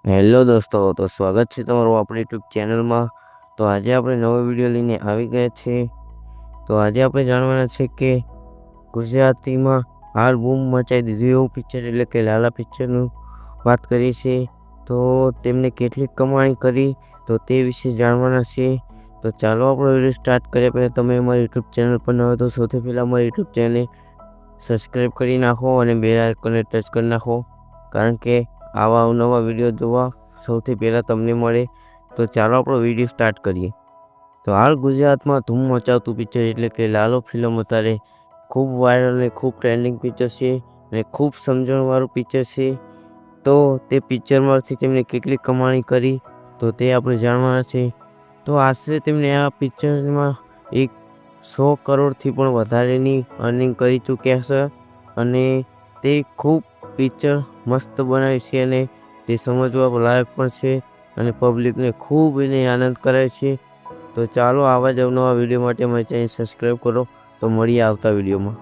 Hello દોસ્તો, તો સ્વાગત છે તમારું આપણી યુટ્યુબ ચેનલમાં। તો આજે આપણે નવો વિડીયો લઈને આવી ગયા છીએ। તો આજે આપણે જાણવાના છે કે ગુજરાતીમાં હાલ બૂમ મચાવી દીધું એવું પિક્ચર એટલે કે લાલા પિક્ચરનું વાત કરીએ છીએ। તો તેમને કેટલી કમાણી કરી તો તે વિશે જાણવાના છે। તો ચાલો આપણો વિડીયો સ્ટાર્ટ કરીએ। પહેલાં તમે અમારી યુટ્યુબ ચેનલ પર ન હોય તો સૌથી પહેલાં અમારી યુટ્યુબ ચેનલને સબસ્ક્રાઈબ કરી નાખો અને બેલ આઇકોનને ટચ કરી નાખો, કારણ કે આવા અવનવા વિડીયો જોવા સૌથી પહેલાં તમને મળે। તો ચાલો આપણો વિડીયો સ્ટાર્ટ કરીએ। તો હાલ ગુજરાતમાં ધૂમ મચાવતું પિક્ચર એટલે કે લાલો ફિલ્મ અત્યારે ખૂબ વાયરલ અને ખૂબ ટ્રેન્ડિંગ પિક્ચર છે અને ખૂબ સમજણવાળું પિક્ચર છે। તો તે પિક્ચરમાંથી તેમને કેટલી કમાણી કરી તો તે આપણે જાણવાના છે। તો આશરે તેમને આ પિક્ચરમાં 100 કરોડથી પણ વધારેની અર્નિંગ કરી ચૂક્યા છે અને તે ખૂબ પિક્ચર મસ્ત બનાવ્યું છે અને તે સમજવા લાયક પણ છે અને પબ્લિકને ખૂબ એને આનંદ કરાય છે। તો ચાલો આવા જ અવનવા વિડીયો માટે અમારી ચેનલ સબસ્ક્રાઈબ કરો। તો મળીએ આવતા વિડીયોમાં।